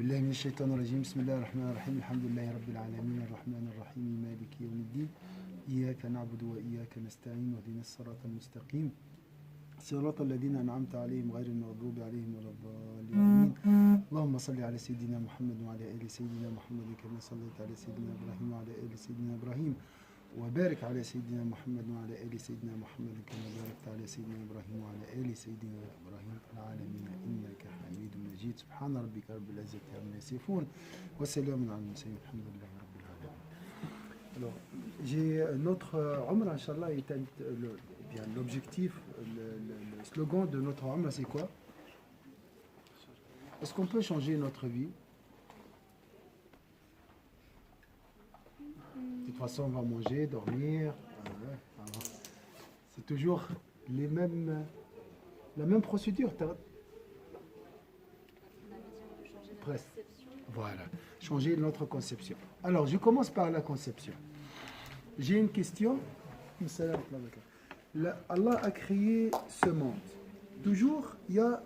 بالله من الشيطان الرجيم بسم الله الرحمن الرحيم الحمد لله رب العالمين الرحمن الرحيم مالك يوم الدين إياك نعبد وإياك نستعين واهدنا الصراط المستقيم صراط الذين أنعمت عليهم غير المغضوب عليهم ولا الضالين آمين. اللهم صل على سيدنا محمد وعلى آل سيدنا محمد كما صليت على سيدنا إبراهيم وعلى آل سيدنا إبراهيم وبارك على سيدنا محمد وعلى آل سيدنا محمد كما باركت على سيدنا إبراهيم وعلى آل سيدنا إبراهيم في العالمين إنك حميد مجيد سبحان ربك رب العزة عما يصفون وسلام على المرسلين الحمد لله رب العالمين. Alors, j'ai notre Umrah, Inch'Allah, l'objectif, le slogan de notre Umrah, c'est quoi? Est-ce qu'on peut changer notre vie? De toute façon, on va manger, dormir. C'est toujours la même procédure. Presque. Voilà. Changer notre conception. Alors, je commence par la conception. J'ai une question. Allah a créé ce monde. Toujours, il y a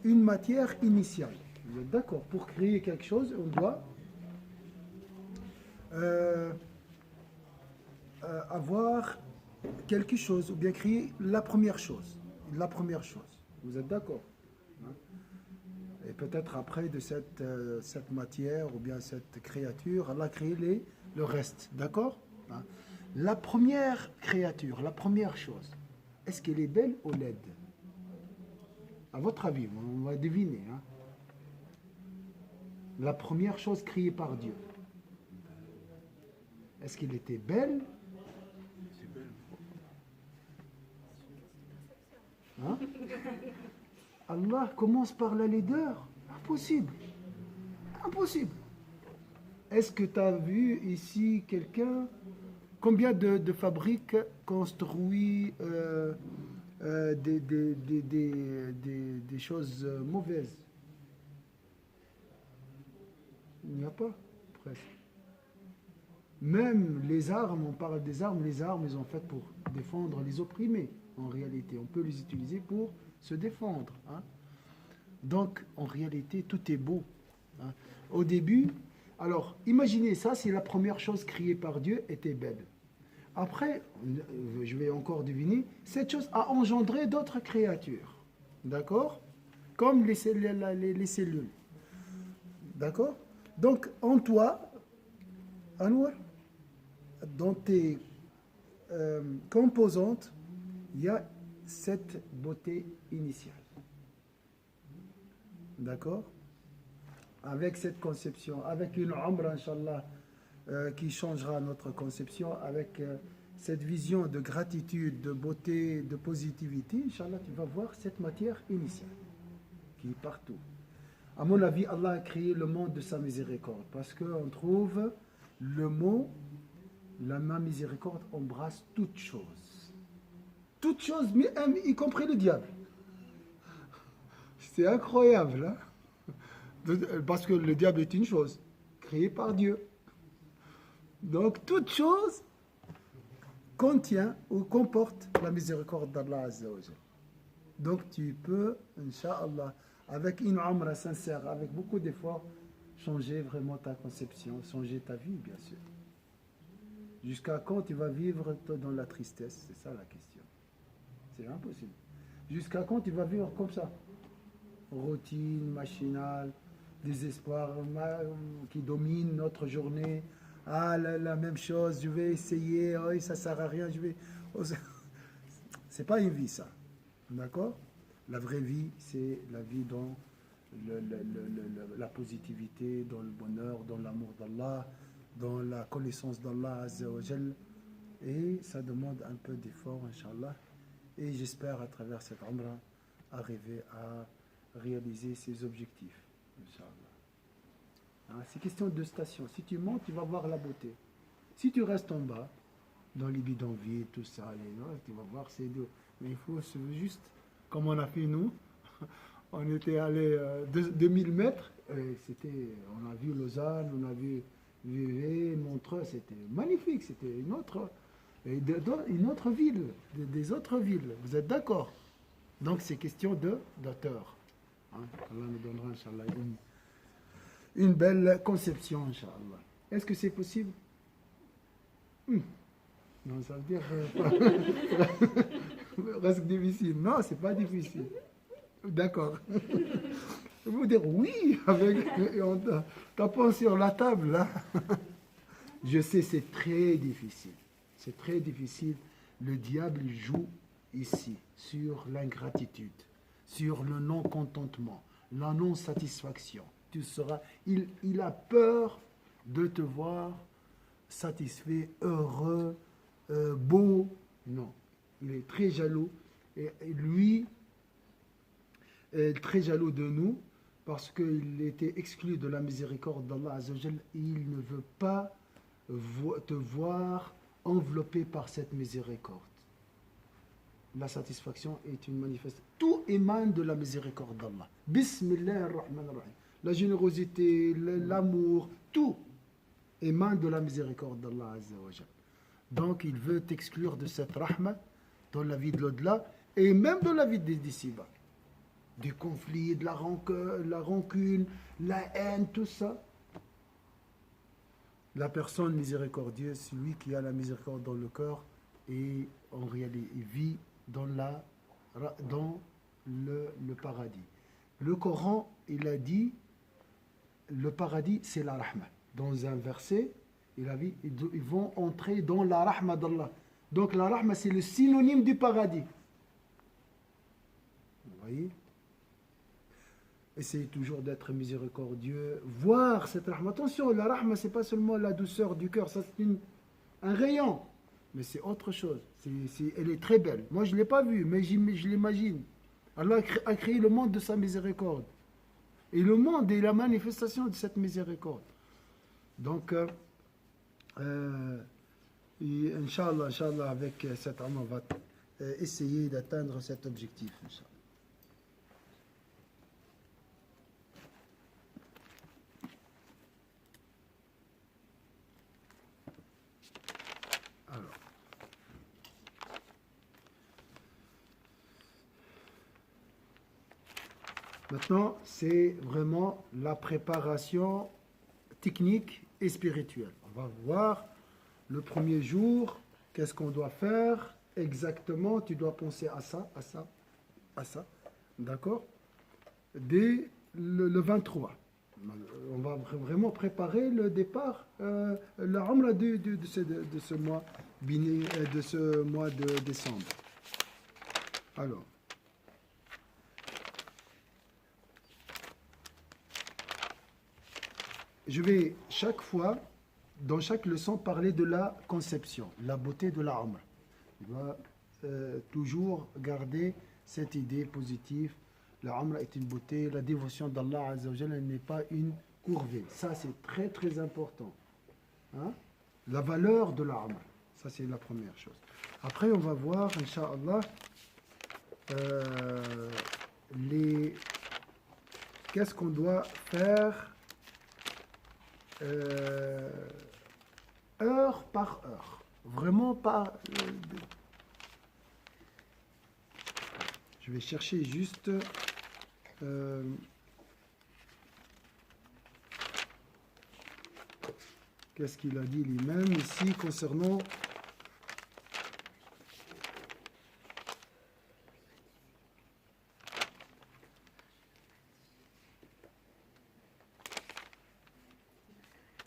une matière initiale. Vous êtes d'accord? Pour créer quelque chose, on doit avoir quelque chose, ou bien créer la première chose. La première chose. Vous êtes d'accord? Et peut-être après de cette matière, ou bien cette créature, Allah a créé le reste. D'accord? La première créature, la première chose, est-ce qu'elle est belle ou laide? À votre avis, on va deviner. La première chose créée par Dieu. Est-ce qu'elle était belle? C'est belle. Allah commence par la laideur? Impossible. Impossible. Est-ce que tu as vu ici quelqu'un? Combien de fabriques construisent des choses mauvaises? Il n'y a pas, presque. Même les armes, on parle des armes, les armes, ils sont faites pour défendre les opprimés. En réalité, on peut les utiliser pour se défendre. Donc, en réalité, tout est beau. Au début, alors, imaginez ça, si la première chose créée par Dieu était belle. Après, je vais encore deviner, cette chose a engendré d'autres créatures. D'accord? Comme les cellules. D'accord? Donc, en toi, Anwar, dans tes composantes, il y a cette beauté initiale. D'accord? Avec cette conception, avec une Umrah, Inch'Allah, qui changera notre conception, avec cette vision de gratitude, de beauté, de positivité, Inch'Allah, tu vas voir cette matière initiale qui est partout. À mon avis, Allah a créé le monde de sa miséricorde, parce qu'on trouve le mot, la main miséricorde embrasse toute chose. Toute chose, y compris le diable. C'est incroyable, hein? Parce que le diable est une chose, créée par Dieu. Donc, toute chose contient ou comporte la miséricorde d'Allah Azza wa Jal. Donc, tu peux, Inch'Allah, avec une Umrah sincère, avec beaucoup d'efforts, changer vraiment ta conception, changer ta vie, bien sûr. Jusqu'à quand tu vas vivre dans la tristesse? C'est ça la question. C'est impossible. Jusqu'à quand tu vas vivre comme ça? Routine, machinale, désespoir qui domine notre journée. La même chose, je vais essayer, ça ne sert à rien, c'est pas une vie, ça. D'accord? La vraie vie, c'est la vie dans la positivité, dans le bonheur, dans l'amour d'Allah, dans la connaissance d'Allah Azza wa Jal. Et ça demande un peu d'effort, Inch'Allah. Et j'espère, à travers cette Umrah, arriver à réaliser ses objectifs, Inch'Allah. C'est question de station. Si tu montes, tu vas voir la beauté. Si tu restes en bas, dans les bidonvilles, tout ça, tu vas voir ces deux. Mais il faut juste, comme on a fait nous, on était allé 2000 mètres, et on a vu Lausanne, on a vu Vevey, Montreux, c'était magnifique, c'était une autre ville, des autres villes. Vous êtes d'accord? Donc c'est question d'auteur. Allah nous donnera, Inch'Allah, une belle conception, Inch'Allah. Est-ce que c'est possible? Non, ça veut dire presque difficile. Non, c'est pas difficile. D'accord. Vous dire oui avec en tapant sur la table là. Je sais, c'est très difficile. C'est très difficile. Le diable joue ici sur l'ingratitude, sur le non-contentement, la non-satisfaction. Il a peur de te voir satisfait, heureux, beau. Non, il est très jaloux. Et lui est très jaloux de nous parce qu'il était exclu de la miséricorde d'Allah Azzawajal. Il ne veut pas te voir enveloppé par cette miséricorde. La satisfaction est une manifestation. Tout émane de la miséricorde d'Allah. Bismillah ar-Rahman ar-Rahim. La générosité, l'amour, tout émane de la miséricorde d'Allah Azzawajal. Donc il veut t'exclure de cette rahma dans la vie de l'au-delà et même dans la vie d'ici-bas. Des conflits, de la rancune, la haine, tout ça. La personne miséricordieuse, celui qui a la miséricorde dans le cœur et en réalité il vit dans le paradis. Le Coran, il a dit, le paradis c'est la rahma. Dans un verset, il a dit, ils vont entrer dans la rahma d'Allah. Donc la rahma c'est le synonyme du paradis. Vous voyez? Essayez toujours d'être miséricordieux, voir cette rahma. Attention, la rahma, c'est pas seulement la douceur du cœur, ça c'est un rayon, mais c'est autre chose. Elle est très belle. Moi, je ne l'ai pas vue, mais je l'imagine. Allah a créé le monde de sa miséricorde. Et le monde est la manifestation de cette miséricorde. Donc, Inch'Allah, avec cette rahma, on va essayer d'atteindre cet objectif, Inch'Allah. Maintenant, c'est vraiment la préparation technique et spirituelle. On va voir le premier jour, qu'est-ce qu'on doit faire exactement. Tu dois penser à ça, à ça, à ça. D'accord? Dès le 23. On va vraiment préparer le départ, la Umrah de ce mois, de ce mois de décembre. Alors. Je vais chaque fois, dans chaque leçon, parler de la conception, la beauté de la Umrah. On va toujours garder cette idée positive. La Umrah est une beauté, la dévotion d'Allah Azzawajal n'est pas une courvée. Ça, c'est très très important. Hein? La valeur de la Umrah, ça c'est la première chose. Après, on va voir, Inch'Allah, qu'est-ce qu'on doit faire heure par heure. Vraiment pas... je vais chercher juste... qu'est-ce qu'il a dit lui-même ici concernant...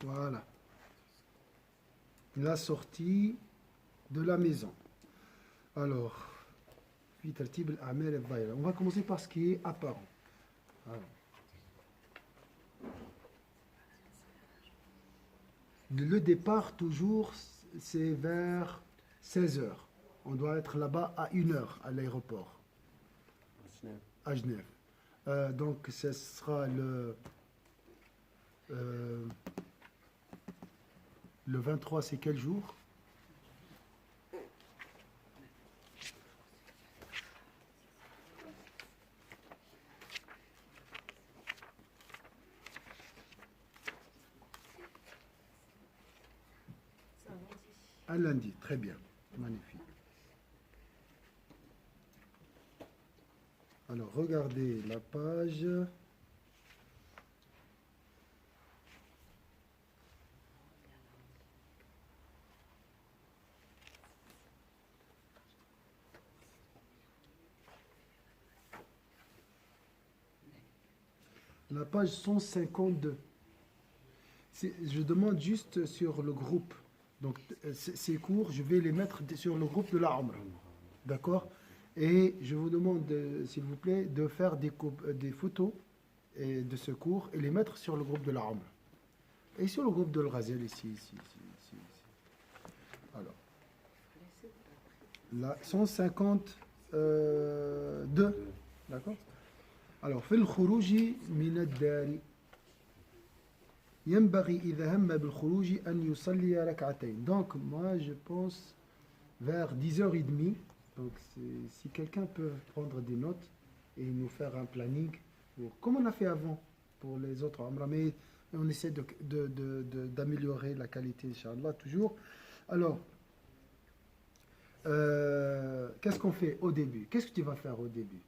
Voilà. La sortie de la maison. Alors, on va commencer par ce qui est apparent. Alors. Le départ, toujours, c'est vers 16 h. On doit être là-bas à 1 h à l'aéroport. À Genève. Donc, ce sera le 23, c'est quel jour? Un lundi, très bien, magnifique. Alors, regardez la page. la page 152. Je demande juste sur le groupe. Donc, ces cours, je vais les mettre sur le groupe de la Umrah. D'accord? Et je vous demande, s'il vous plaît, de faire des photos de ce cours et les mettre sur le groupe de la Umrah. Et sur le groupe de l'Ghazel, ici. Alors, là, 152. D'accord? Alors, في الخروج من الدار ينبغي إذا هم بالخروج أن يصلي ركعتين. Donc, moi, je pense vers 10h30. Donc, si quelqu'un peut prendre des notes et nous faire un planning, comme on a fait avant pour les autres Umrah, mais on essaie d'améliorer la qualité, Inch'Allah, toujours. Alors, qu'est-ce qu'on fait au début? Qu'est-ce que tu vas faire au début?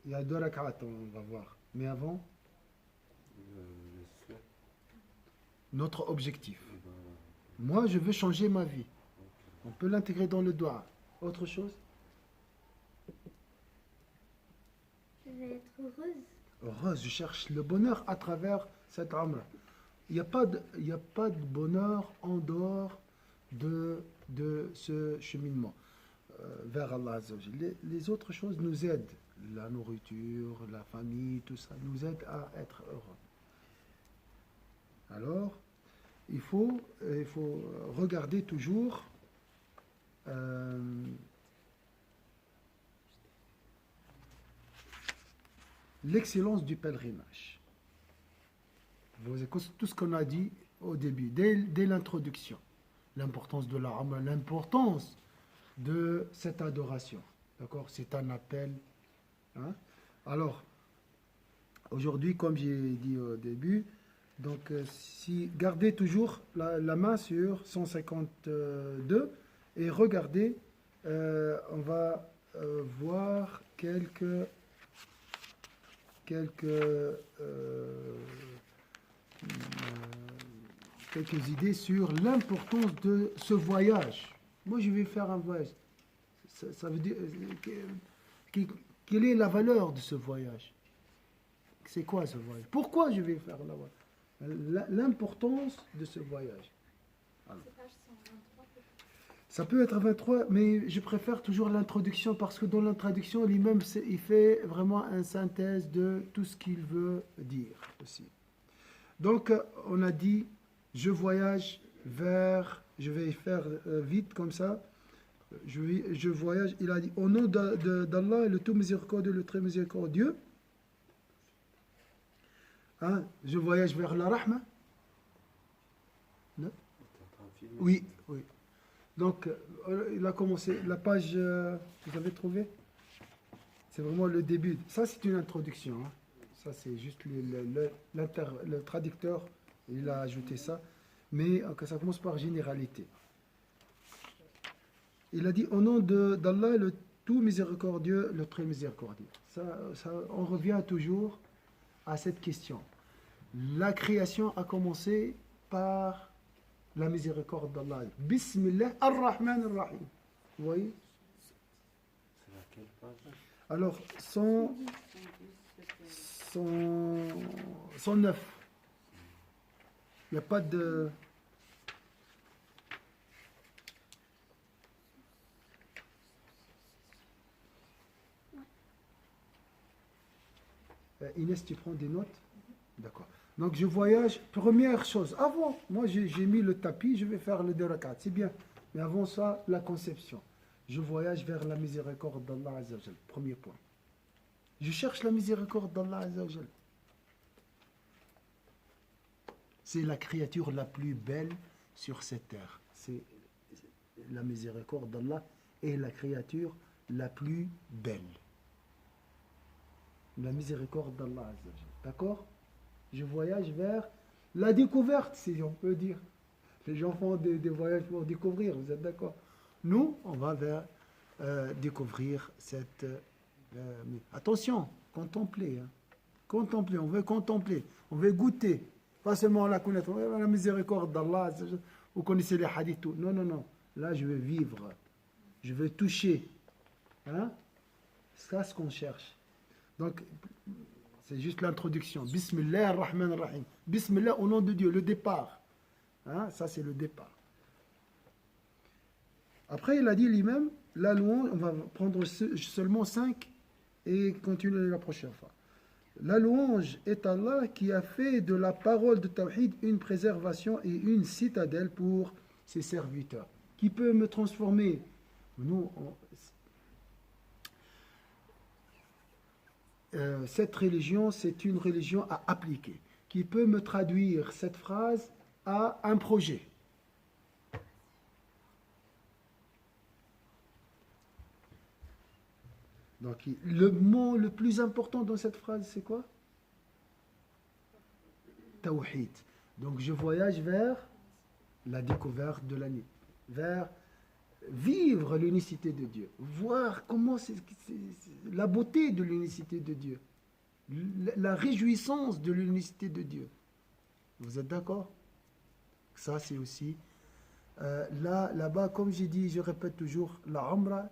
Il y a 2 rak'at, on va voir. Mais avant, notre objectif. Moi, je veux changer ma vie. On peut l'intégrer dans le doigt. Autre chose? Je vais être heureuse. Heureuse, je cherche le bonheur à travers cette Umrah. Il n'y a pas de bonheur en dehors de ce cheminement vers Allah Azza wa Jalla. Les autres choses nous aident. La nourriture, la famille, tout ça nous aide à être heureux. Alors, il faut regarder toujours l'excellence du pèlerinage. Vous écoutez tout ce qu'on a dit au début, dès l'introduction. L'importance de la Umrah, l'importance de cette adoration. D'accord? C'est un appel. Hein? Alors, aujourd'hui, comme j'ai dit au début, donc gardez toujours la main sur 152 et regardez, on va voir quelques idées sur l'importance de ce voyage. Moi, je vais faire un voyage. Ça veut dire quelle est la valeur de ce voyage? C'est quoi ce voyage? Pourquoi je vais faire l'importance de ce voyage? Alors, ça peut être 23, mais je préfère toujours l'introduction parce que dans l'introduction, lui-même, il fait vraiment une synthèse de tout ce qu'il veut dire aussi. Donc, on a dit, je voyage vers, je vais faire vite comme ça, je voyage, il a dit, au nom d'Allah, le tout miséricordieux, le très miséricordieux, hein, je voyage vers la rahma. Non? Oui. Donc, il a commencé, la page, vous avez trouvé? C'est vraiment le début. Ça, c'est une introduction. Hein. Ça, c'est juste le traducteur, il a ajouté ça. Mais ça commence par généralité. Il a dit, au nom d'Allah, le tout miséricordieux, le très miséricordieux. On revient toujours à cette question. La création a commencé par la miséricorde d'Allah. Bismillah ar-Rahman ar-Rahim. Vous voyez? C'est laquelle page? Alors, 109. Il n'y a pas de... Inès, tu prends des notes? D'accord. Donc, je voyage. Première chose, avant, moi j'ai mis le tapis, je vais faire le 2 rak'at, c'est bien. Mais avant ça, la conception. Je voyage vers la miséricorde d'Allah Azza wa Jal. Premier point. Je cherche la miséricorde d'Allah Azza wa Jal. C'est la créature la plus belle sur cette terre. C'est la miséricorde d'Allah est la créature la plus belle. La miséricorde d'Allah Azza wa Jal. D'accord? Je voyage vers la découverte, si on peut dire. Les gens font des voyages pour découvrir, vous êtes d'accord? Nous, on va vers découvrir cette... attention, contempler. Hein. Contempler, on veut contempler, on veut goûter. Pas seulement la connaître, la miséricorde d'Allah, vous connaissez les hadiths, tout. Non. Là, je veux vivre, je veux toucher. Hein? C'est ça ce qu'on cherche. Donc, C'est juste l'introduction. Bismillah ar-Rahman ar-Rahim. Bismillah au nom de Dieu, le départ. Hein, ça, c'est le départ. Après, il a dit lui-même, la louange, on va prendre seulement 5 et continuer la prochaine fois. La louange est Allah qui a fait de la parole de Tawhid une préservation et une citadelle pour ses serviteurs. Qui peut me transformer? Nous, cette religion, c'est une religion à appliquer. Qui peut me traduire cette phrase à un projet? Donc, le mot le plus important dans cette phrase, c'est quoi? Tawhid. Donc, je voyage vers la découverte de l'année, vers vivre l'unicité de Dieu, voir comment c'est la beauté de l'unicité de Dieu, la réjouissance de l'unicité de Dieu. Vous êtes d'accord? Ça, c'est aussi là-bas, comme j'ai dit, je répète toujours, la Umrah,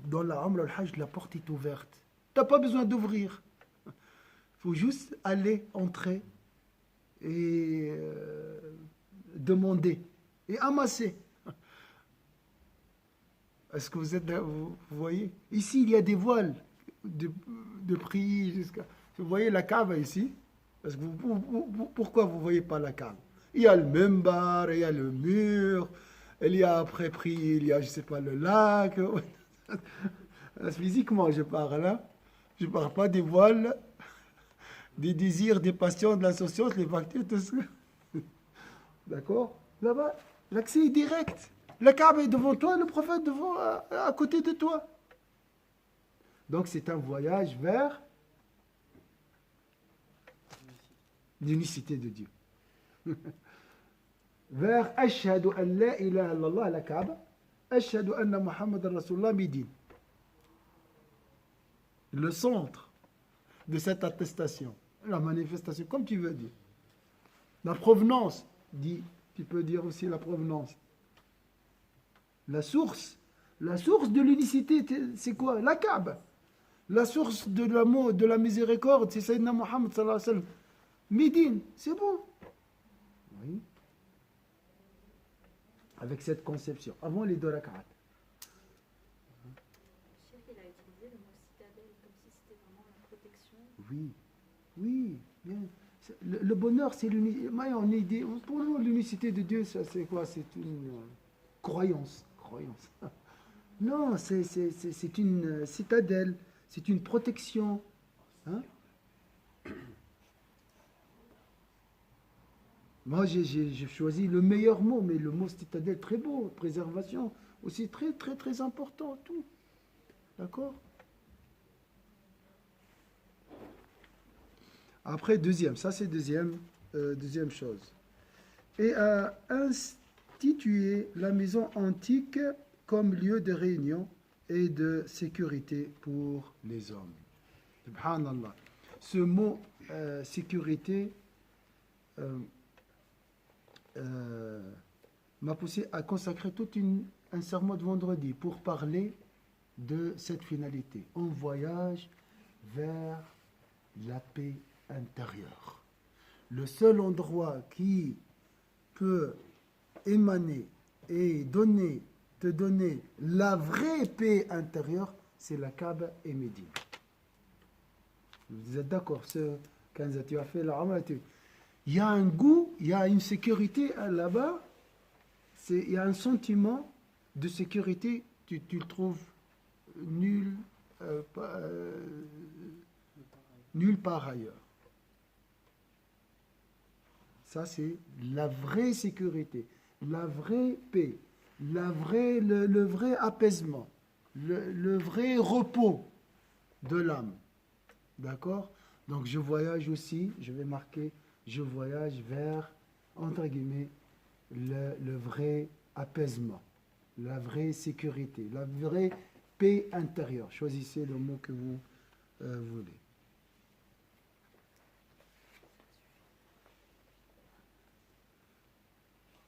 dans la Umrah al-Hajj, la porte est ouverte. Tu n'as pas besoin d'ouvrir. Il faut juste aller, entrer et demander et amasser. Est-ce que vous voyez? Ici, il y a des voiles de prix jusqu'à... Vous voyez la Kaaba ici? Parce que pourquoi vous ne voyez pas la Kaaba? Il y a le mimbar, il y a le mur, il y a après prix, il y a, je ne sais pas, le lac. Physiquement, je parle là. Je ne parle pas des voiles, des désirs, des passions, de l'insouciance, les factures, tout ça. D'accord? Là-bas, l'accès est direct. La Kaaba est devant toi, le prophète devant, à côté de toi. Donc c'est un voyage vers l'unicité de Dieu. Vers Ashhadu an la ilaha illallah, la Kaaba. Ashhadu anna Muhammadan Rasulullah, Médine. Le centre de cette attestation, la manifestation, comme tu veux dire. La provenance, tu peux dire aussi la provenance. La source de l'unicité, c'est quoi? La Kaaba. La source de l'amour, de la miséricorde, c'est Sayyidina Muhammad sallallahu alayhi wa sallam. Médine, c'est bon. Oui. Avec cette conception, avant les 2 rak'at. Il a utilisé le mot citadelle comme si c'était vraiment la protection. Oui, oui, bien. Le bonheur, c'est l'unicité. Pour nous, l'unicité de Dieu, ça, c'est quoi? C'est une croyance. Non, c'est une citadelle, c'est une protection. Hein? Moi, j'ai choisi le meilleur mot, mais le mot citadelle, très beau, préservation, aussi très, très, très important, tout. D'accord? Après, deuxième, ça c'est deuxième chose. Et à instituer la maison antique comme lieu de réunion et de sécurité pour les hommes. Subhanallah. Ce mot sécurité m'a poussé à consacrer tout un sermon de vendredi pour parler de cette finalité. On voyage vers la paix intérieure. Le seul endroit qui peut émaner et te donner la vraie paix intérieure, c'est la Kaaba et Médine. Vous êtes d'accord? Quand tu as fait la Umrah, il y a un goût, il y a une sécurité là-bas, il y a un sentiment de sécurité, tu le trouves nulle part ailleurs. Ça, c'est la vraie sécurité, la vraie paix, le vrai apaisement, le vrai repos de l'âme. D'accord? Donc, je voyage aussi, je vais marquer, je voyage vers, entre guillemets, le vrai apaisement, la vraie sécurité, la vraie paix intérieure. Choisissez le mot que vous voulez.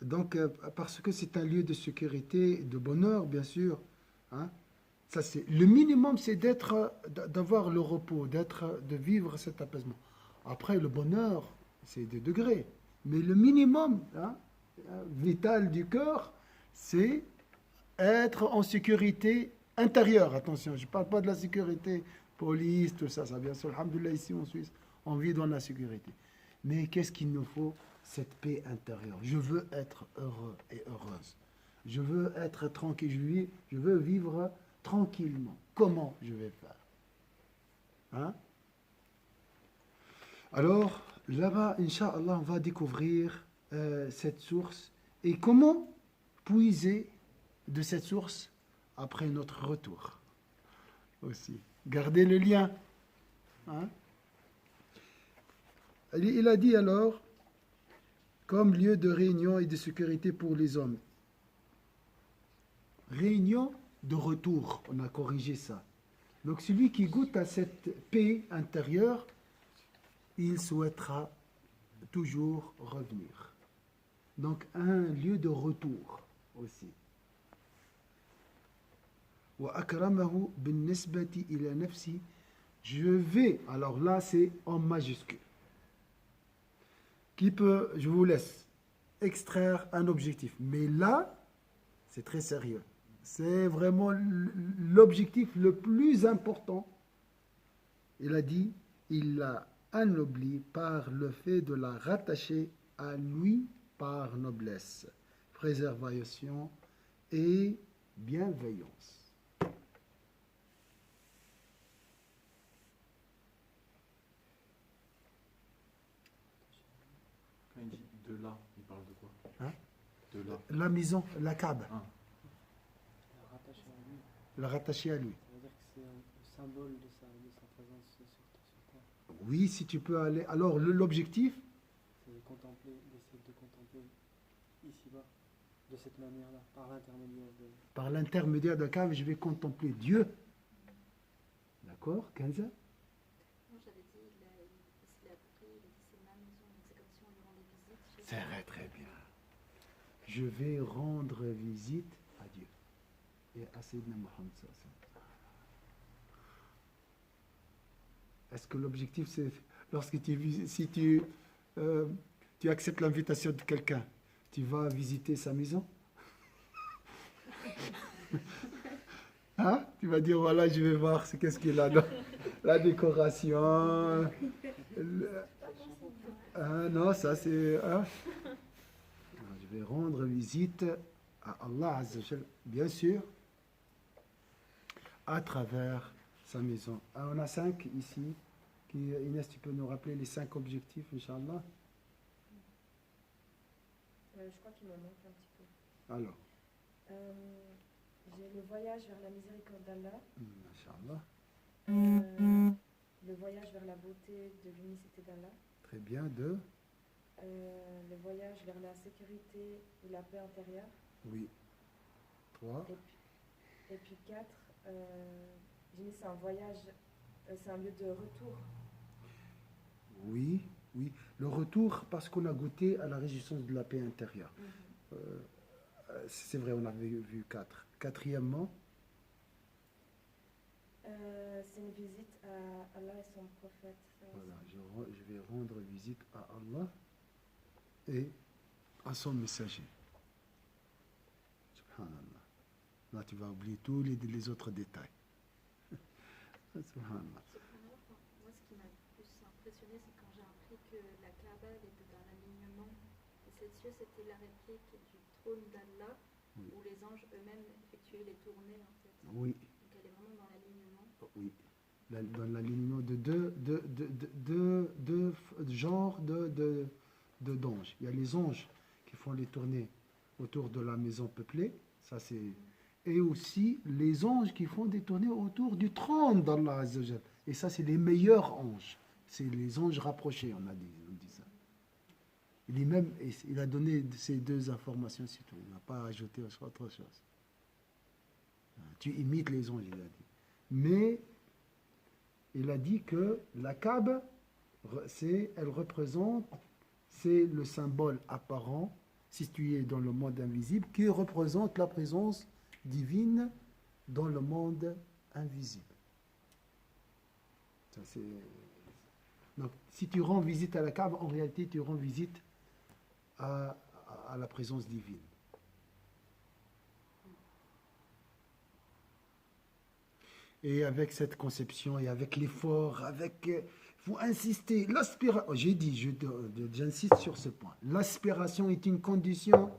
Donc, parce que c'est un lieu de sécurité, de bonheur, bien sûr, hein, Ça, c'est le minimum, c'est d'avoir le repos, de vivre cet apaisement. Après, le bonheur, c'est des degrés. Mais le minimum vital du cœur, c'est être en sécurité intérieure. Attention, je ne parle pas de la sécurité police, tout ça. Ça bien sûr, alhamdoulilah, ici en Suisse, on vit dans la sécurité. Mais qu'est-ce qu'il nous faut? Cette paix intérieure. Je veux être heureux et heureuse. Je veux être tranquille. Je veux vivre tranquillement. Comment je vais faire? Alors, là-bas, Inch'Allah, on va découvrir cette source et comment puiser de cette source après notre retour. Aussi. Gardez le lien. Il a dit alors, comme lieu de réunion et de sécurité pour les hommes. Réunion de retour, on a corrigé ça. Donc celui qui goûte à cette paix intérieure, il souhaitera toujours revenir. Donc un lieu de retour aussi. وَأَكْرَمَهُ بِالنِّسْبَةِ إِلَى نَفْسِهِ. Je vais, alors là c'est en majuscule. Qui peut, je vous laisse extraire un objectif. Mais là, c'est très sérieux. C'est vraiment l'objectif le plus important. Il a dit, il l'a anobli par le fait de la rattacher à lui par noblesse, préservation et bienveillance. Quand il dit de là, il parle de quoi? De là. La maison, la Kaaba. La rattacher à lui. La rattacher à lui. Ça veut dire que c'est un symbole de sa présence sur terre. Oui, si tu peux aller. Alors, l'objectif, C'est d'essayer de contempler ici-bas, de cette manière-là, par l'intermédiaire de la Kaaba, je vais contempler Dieu. D'accord, Kenza? Moi, j'avais dit, il a pris, il a dit c'est ma maison, donc c'est comme si on lui rendait visite. C'est très très bien. Je vais rendre visite à Dieu et à Sayyidina Muhammad. Est-ce que l'objectif c'est lorsque si tu acceptes l'invitation de quelqu'un, tu vas visiter sa maison? Tu vas dire voilà, je vais voir qu'est-ce qu'il a dans la décoration. Non, ça c'est. Je vais rendre visite à Allah Azza wa Jal, bien sûr, à travers sa maison. On a 5 ici. Inès, tu peux nous rappeler les 5 objectifs, Inch'Allah? Je crois qu'il me manque un petit peu. Alors, J'ai le voyage vers la miséricorde d'Allah, Inch'Allah. le voyage vers la beauté de l'unicité d'Allah, Très bien. le voyage vers la sécurité et la paix intérieure, Oui. 3. et puis 4, j'ai dit c'est un voyage, c'est un lieu de retour. Oui. Le retour, parce qu'on a goûté à la réjouissance de la paix intérieure. C'est vrai, on avait vu 4. Quatrièmement, C'est une visite à Allah et son prophète. voilà, je vais rendre visite à Allah et à son messager. Subhanallah. Là, tu vas oublier tous les autres détails. Subhanallah. Moi, ce qui m'a le plus impressionné, c'est quand j'ai appris que la Kaaba elle était dans l'alignement. Et ces cieux, c'était la réplique du trône d'Allah, Oui. où les anges eux-mêmes effectuaient les tournées, en fait. Oui, Donc elle est vraiment dans l'alignement. oui. Dans l'alignement de deux genres d'anges. Il y a les anges qui font les tournées autour de la maison peuplée, ça c'est, et aussi les anges qui font des tournées autour du trône d'Allah Azza wa Jal. Et ça c'est les meilleurs anges, c'est les anges rapprochés, on dit ça. Il a donné ces 2 informations, c'est tout. Il n'a pas ajouté autre chose. Tu imites les anges, il a dit. Mais il a dit que la Kaaba, elle représente, c'est le symbole apparent situé dans le monde invisible qui représente la présence divine dans le monde invisible. Ça, donc, si tu rends visite à la Kaaba, en réalité, tu rends visite à la présence divine. Et avec cette conception, et avec l'effort, faut insister. L'aspiration, j'ai dit, j'insiste sur ce point. L'aspiration est une condition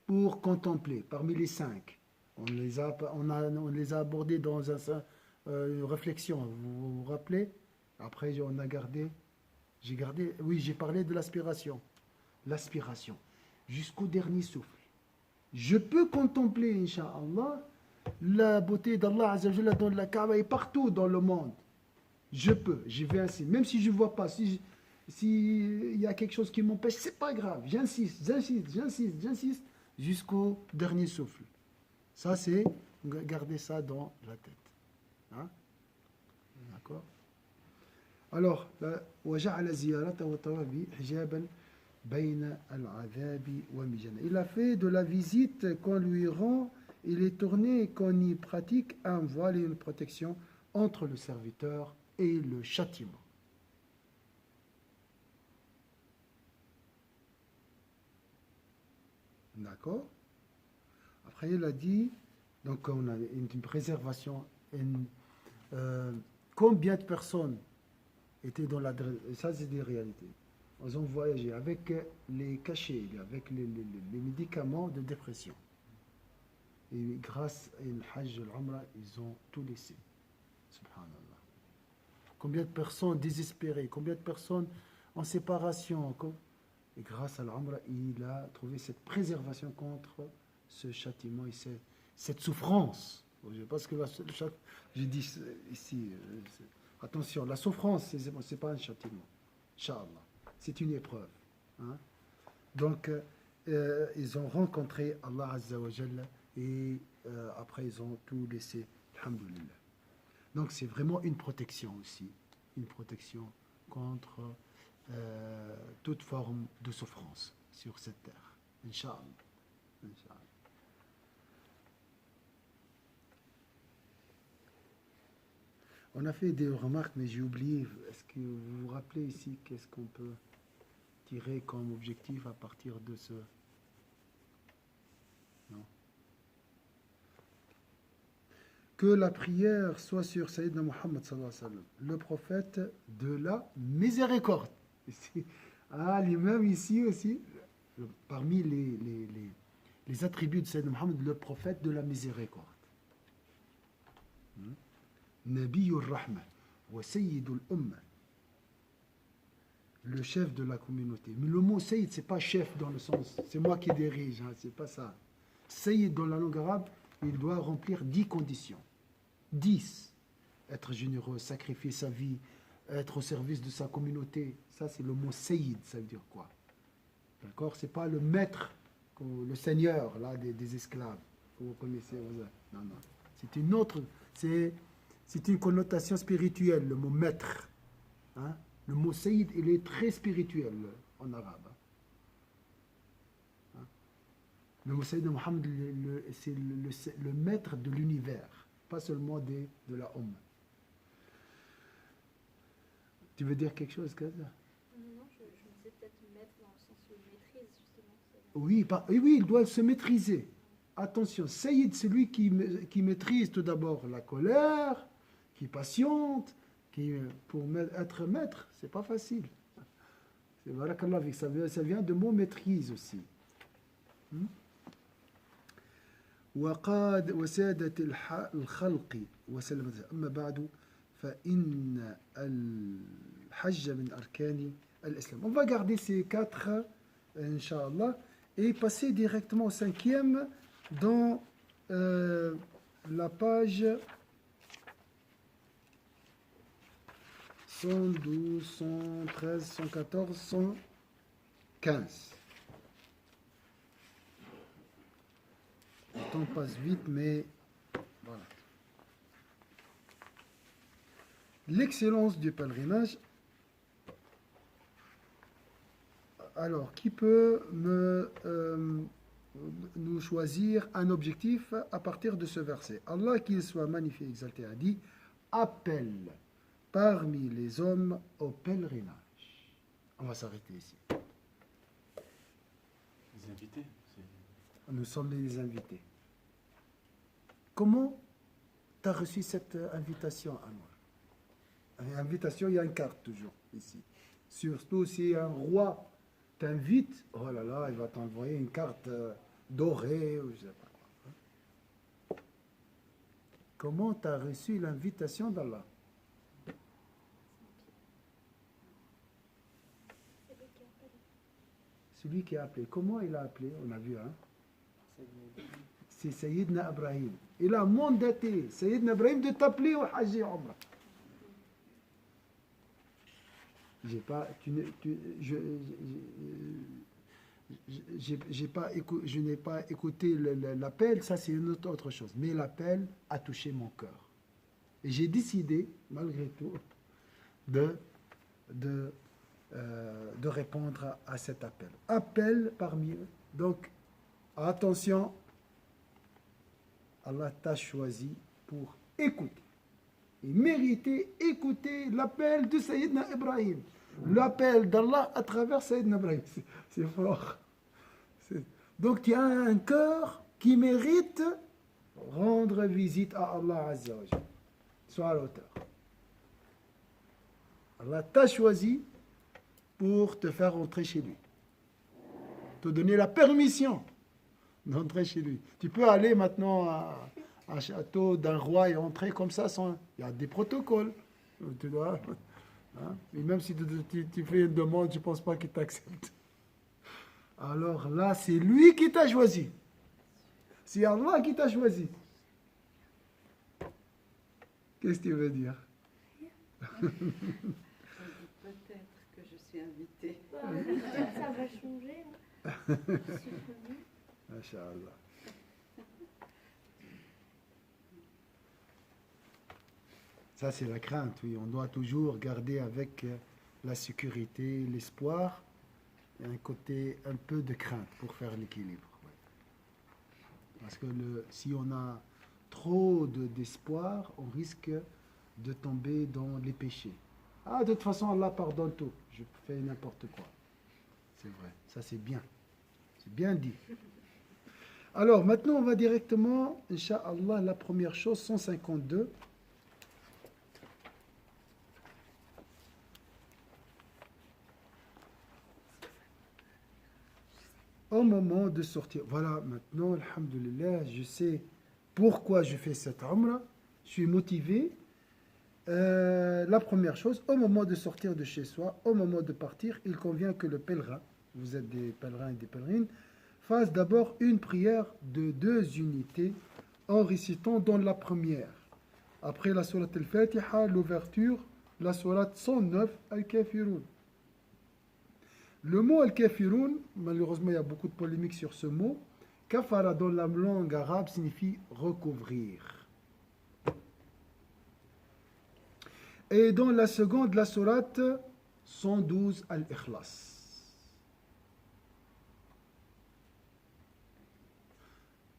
pour contempler, parmi les 5. On les a abordés dans une réflexion, vous vous rappelez? Après, j'ai parlé de l'aspiration. L'aspiration, jusqu'au dernier souffle. Je peux contempler, Inch'Allah, la beauté d'Allah Azza wa Jalla dans la Kaaba et partout dans le monde. Je vais ainsi. Même si je ne vois pas, si y a quelque chose qui m'empêche, c'est pas grave. J'insiste, jusqu'au dernier souffle. Ça, c'est garder ça dans la tête. Hein? D'accord? Alors, وَجَعَلَ زِيَارَةَ وَطَوَافِ حِجَابًا بَيْنَ الْعَذَابِ وَالْجَنَّةِ. Il a fait de la visite qu'on lui rend, il est tourné qu'on y pratique un voile et une protection entre le serviteur et le châtiment. D'accord? Après, il a dit, donc on a une préservation. Combien de personnes étaient dans la... Ça, c'est des réalités. Ils ont voyagé avec les cachets, avec les médicaments de dépression. Et grâce à le Hajj et l'Umrah, ils ont tout laissé. Subhanallah. Combien de personnes désespérées, combien de personnes en séparation. Et grâce à l'Umrah, il a trouvé cette préservation contre ce châtiment et cette souffrance. Parce que j'ai dit ici, attention, la souffrance, ce n'est pas un châtiment. Inch'Allah. C'est une épreuve. Hein? Donc, ils ont rencontré Allah Azza wa Jalla et après, ils ont tout laissé. Alhamdulillah. Donc, c'est vraiment une protection aussi. Une protection contre toute forme de souffrance sur cette terre. Inch'Allah. Inch'Allah. On a fait des remarques, mais j'ai oublié. Est-ce que vous vous rappelez ici qu'est-ce qu'on peut tirer comme objectif à partir de ce... Non. Que la prière soit sur Sayyidina Muhammad sallallahu alayhi wa sallam, le prophète de la miséricorde. L'imam ici aussi, parmi les attributs de Sayyidina Muhammad, le prophète de la miséricorde. Nabiyur Rahma wa Sayyidul Ummah, le chef de la communauté. Mais le mot Sayyid, c'est pas chef dans le sens, c'est moi qui dirige, hein, c'est pas ça. Sayyid dans la langue arabe, il doit remplir 10 conditions. 10. Être généreux, sacrifier sa vie, être au service de sa communauté. Ça, c'est le mot Sayyid, ça veut dire quoi? D'accord? C'est pas le maître, le seigneur là, des esclaves que vous connaissez. Non, non. C'est une autre, c'est une connotation spirituelle, le mot maître. Hein? Le mot Sayyid, il est très spirituel en arabe. Hein? Le mot Sayyid de Mohammed, c'est le maître de l'univers, pas seulement de la Ummah. Tu veux dire quelque chose, Kaza? Non, je me disais peut-être maître dans le sens où il maîtrise, justement. Oui, il doit se maîtriser. Attention, Sayyid, c'est lui qui maîtrise tout d'abord la colère, qui patiente, pour être maître, c'est pas facile. C'est barakallah, ça vient de mot maîtrise aussi. وقاد وسادة الخلق وسلم. أما بعد فإن الحج من أركان الإسلام. On va garder ces 4, Inch'Allah, et passer directement au 5e dans la page 112, 113, 114, 115. Le temps passe vite, mais voilà. L'excellence du pèlerinage. Alors, qui peut me nous choisir un objectif à partir de ce verset. Allah, qu'il soit magnifié et exalté, a dit appelle parmi les hommes au pèlerinage. On va s'arrêter ici. Les invités. Nous sommes les invités. Comment tu as reçu cette invitation à moi? Invitation, il y a une carte toujours ici. Surtout si un roi t'invite, oh là là, il va t'envoyer une carte dorée ou je sais pas quoi. Comment tu as reçu l'invitation d'Allah? Celui qui a appelé. Comment il a appelé? On a vu, hein? C'est Sayyidina Ibrahim. Il a mandaté Sayyidina Ibrahim de t'appeler au Hajj et Umrah. Je n'ai pas écouté l'appel, ça c'est une autre chose. Mais l'appel a touché mon cœur. Et j'ai décidé, malgré tout, de répondre à cet appel. Appel parmi eux. Donc, attention, Allah t'a choisi pour écouter. Et mériter écouter l'appel de Sayyidina Ibrahim. L'appel d'Allah à travers Sayyidina Ibrahim. C'est fort. Donc, tu as un cœur qui mérite rendre visite à Allah Azza wa Jalla. Sois à l'auteur. Allah t'a choisi pour te faire entrer chez lui. Te donner la permission d'entrer chez lui. Tu peux aller maintenant à un château d'un roi et entrer comme ça sans... Il y a des protocoles. Tu dois... Hein? Et même si tu fais une demande, je ne pense pas qu'il t'accepte. Alors là, c'est lui qui t'a choisi. C'est Allah qui t'a choisi. Qu'est-ce que tu veux dire? Peut-être que je suis invitée. Ça va changer. Masha'Allah. Ça, c'est la crainte, oui. On doit toujours garder avec la sécurité, l'espoir, et un côté un peu de crainte pour faire l'équilibre. Parce que si on a trop d'espoir, on risque de tomber dans les péchés. Ah, de toute façon, Allah pardonne tout. Je fais n'importe quoi. C'est vrai. Ça, c'est bien. C'est bien dit. Alors, maintenant, on va directement, Inch'Allah, la première chose, 152. Au moment de sortir. Voilà, maintenant, alhamdoulilah, je sais pourquoi je fais cette umrah. Je suis motivé. La première chose, au moment de sortir de chez soi, au moment de partir, il convient que le pèlerin, vous êtes des pèlerins et des pèlerines, fasse d'abord une prière de 2 unités en récitant dans la première. Après la sourate al-Fatiha, l'ouverture, la sourate 109, Al-Kafirun. Le mot Al-Kafirun, malheureusement il y a beaucoup de polémiques sur ce mot, Kafara dans la langue arabe signifie recouvrir. Et dans la seconde, la sourate 112, Al-Ikhlas.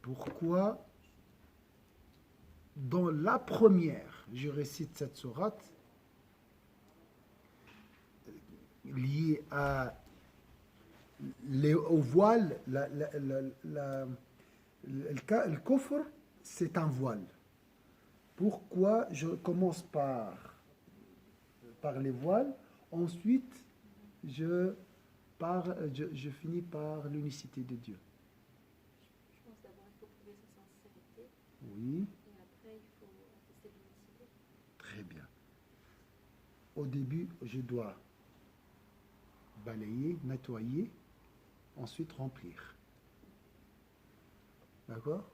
Pourquoi dans la première, je récite cette sourate liée au voile, le kufr, c'est un voile. Pourquoi je commence par les voiles, ensuite je finis par l'unicité de Dieu. Je pense d'abord il faut prouver sa sincérité. Oui. Et après il faut attester l'unicité. Très bien. Au début, je dois balayer, nettoyer, ensuite remplir. D'accord?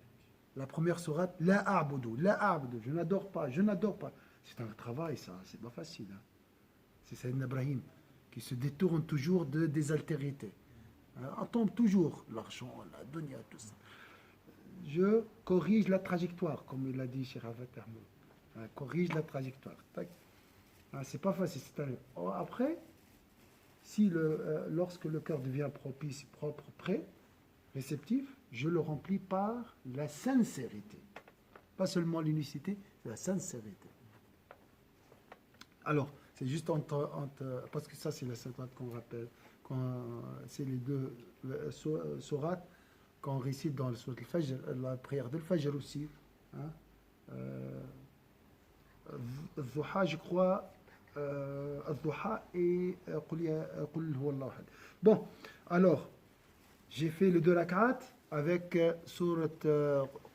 La première sourate, la a'budu, je n'adore pas. C'est un travail, ça, c'est pas facile. Hein. C'est Sayyidina Ibrahim qui se détourne toujours des altérités. On tombe toujours, l'argent, la dunya, tout ça. Je corrige la trajectoire, comme il a dit chez Ravat Ahmed. Corrige la trajectoire. C'est pas facile. Après, lorsque le cœur devient propice, propre, prêt, réceptif, je le remplis par la sincérité. Pas seulement l'unicité, c'est la sincérité. Alors, c'est juste parce que ça, c'est la sourate qu'on rappelle. C'est les deux sourates qu'on récite dans le sourate al-Fajr, la prière de Fajr aussi. Hein? Al-Duha, je crois, Al-Duha et Qul huwallahu ahad. Bon, alors, j'ai fait les 2 rak'at avec sourate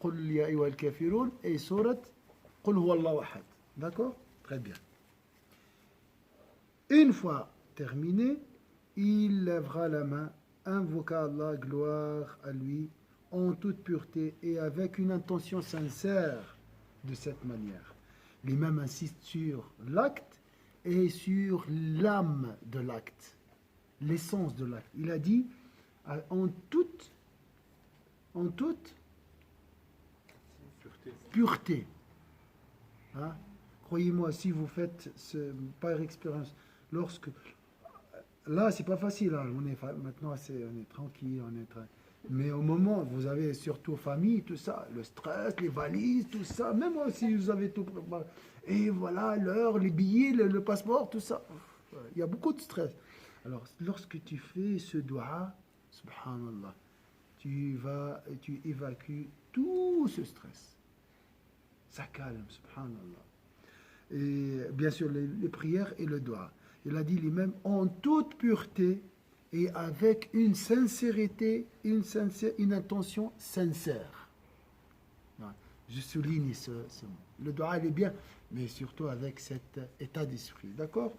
Qul ya ayyuhal kafirun et sourate Qul huwallahu ahad. D'accord? Très bien. Une fois terminé, il lèvera la main, invoqua Allah, gloire à lui, en toute pureté et avec une intention sincère de cette manière. L'imam insiste sur l'acte et sur l'âme de l'acte, l'essence de l'acte. Il a dit en toute pureté. Hein? Croyez-moi, si vous faites par expérience, là, c'est pas facile. Hein. Maintenant, on est tranquille, mais au moment, vous avez surtout famille, tout ça, le stress, les valises, tout ça, même si vous avez tout préparé. Et voilà, l'heure, les billets, le passeport, tout ça. Il y a beaucoup de stress. Alors, lorsque tu fais ce dua, subhanallah, tu évacues tout ce stress. Ça calme, subhanallah. Et bien sûr, les prières et le dua. Il a dit lui-même en toute pureté et avec une sincérité, une intention sincère. Je souligne ce mot. Le dua, il est bien, mais surtout avec cet état d'esprit. D'accord?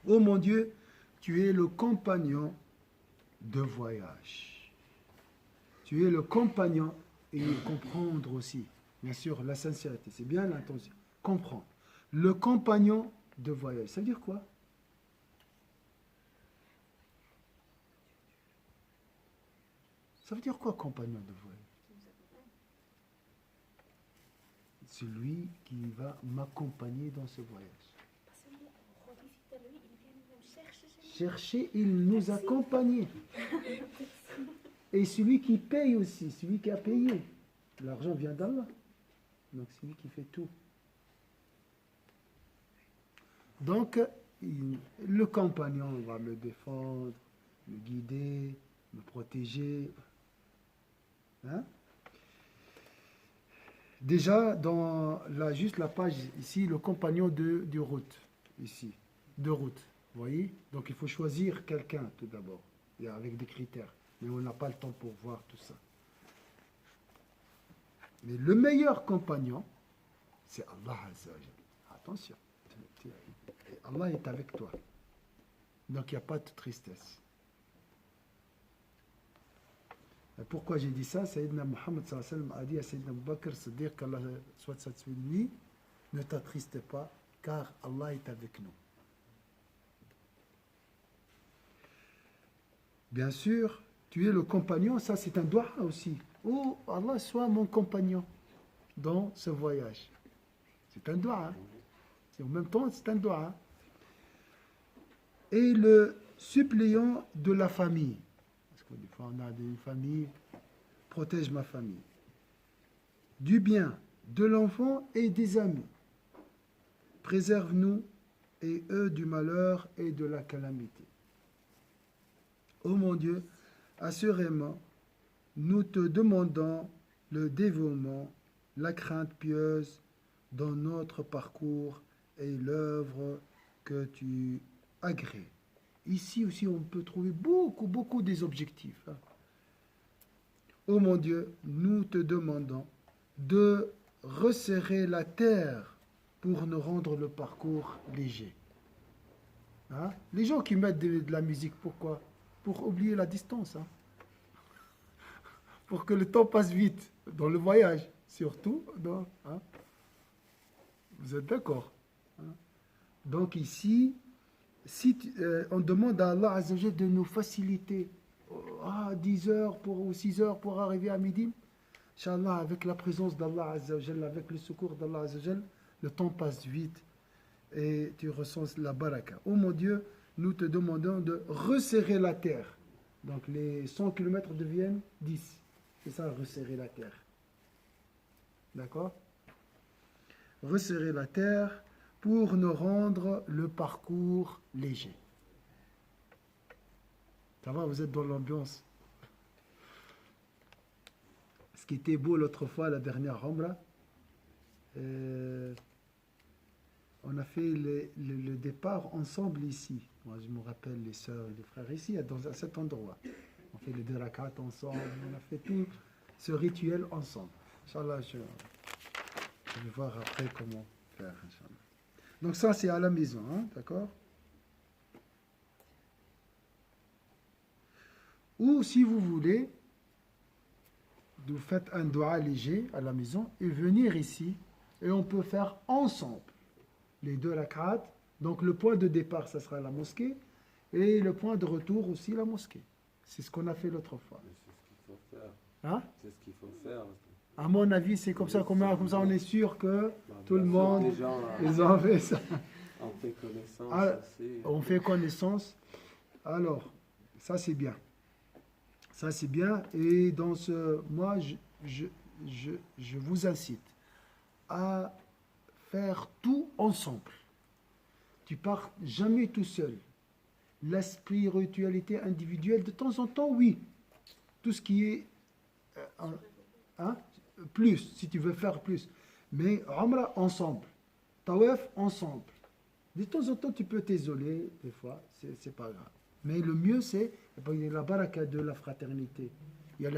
Oh mon Dieu, tu es le compagnon de voyage. Tu es le compagnon, et comprendre aussi. Bien sûr, la sincérité, c'est bien l'intention. Comprendre. Le compagnon de voyage. Ça veut dire quoi? Ça veut dire quoi, compagnon de voyage? Celui qui va m'accompagner dans ce voyage. Chercher, il nous accompagne. Et celui qui paye aussi, celui qui a payé. L'argent vient d'Allah. Donc, c'est lui qui fait tout. Donc, le compagnon va me défendre, me guider, me protéger. Hein? Déjà, dans juste la page ici, le compagnon de route. Ici, de route. Vous voyez? Donc, il faut choisir quelqu'un tout d'abord, avec des critères. Mais on n'a pas le temps pour voir tout ça. Mais le meilleur compagnon, c'est Allah Azza wa Jalla. Attention. Allah est avec toi. Donc il n'y a pas de tristesse. Et pourquoi j'ai dit ça? Sayyidina Muhammad sallallahu alayhi wa sallam a dit à Sayyidina Abu Bakr, c'est-à-dire qu'Allah soit satisfait de lui, ne t'attriste pas, car Allah est avec nous. Bien sûr, tu es le compagnon, ça c'est un dua aussi. Oh, Allah soit mon compagnon dans ce voyage. C'est un dua. Hein? En même temps, c'est un dua. Hein? Et le suppléant de la famille. Parce que des fois, on a une famille, protège ma famille. Du bien, de l'enfant et des amis. Préserve-nous et eux du malheur et de la calamité. Ô mon Dieu, assurément, nous te demandons le dévouement, la crainte pieuse dans notre parcours et l'œuvre que tu agrées. Ici aussi, on peut trouver beaucoup des objectifs. Hein. Ô mon Dieu, nous te demandons de resserrer la terre pour nous rendre le parcours léger. Hein? Les gens qui mettent de la musique, pourquoi? Pour oublier la distance. Hein? Pour que le temps passe vite dans le voyage, surtout. Hein? Vous êtes d'accord? Hein? Donc ici, si on demande à Allah Azza wa Jalla de nous faciliter 10 heures ou 6 heures pour arriver à midi, Inch'Allah, avec la présence d'Allah Azza wa Jalla, avec le secours d'Allah Azza wa Jalla, le temps passe vite et tu ressens la baraka. Oh mon Dieu, nous te demandons de resserrer la terre Donc les 100 km deviennent 10. C'est ça, resserrer la terre. D'accord? Resserrer la terre pour nous rendre le parcours léger. Ça va, vous êtes dans l'ambiance. Ce qui était beau l'autre fois, la dernière Umrah, on a fait le départ ensemble ici. Moi, je me rappelle les sœurs et les frères ici, à cet endroit. On fait les 2 rakats ensemble, on a fait tout ce rituel ensemble. Inch'Allah, je vais voir après comment faire. Inch'Allah. Donc ça, c'est à la maison, hein, d'accord? Ou si vous voulez, vous faites un dua léger à la maison et venir ici, et on peut faire ensemble les 2 rak'at. Donc le point de départ, ça sera la mosquée, et le point de retour aussi la mosquée. C'est ce qu'on a fait l'autre fois. Mais c'est ce qu'il faut faire. Hein? C'est ce qu'il faut faire. À mon avis, c'est comme ça, comme ça on est sûr que tout le monde, Les gens, ils ont fait ça. on fait connaissance. Ah, aussi. On fait connaissance. Alors, ça c'est bien. Ça c'est bien. Et dans ce, moi, je vous incite à faire tout ensemble. Tu pars jamais tout seul. La spiritualité individuelle, de temps en temps, oui. Tout ce qui est hein, plus, si tu veux faire plus. Mais Umrah ensemble. Tawaf ensemble. De temps en temps, tu peux t'isoler, des fois, c'est pas grave. Mais le mieux, c'est la baraka de la fraternité. Il y a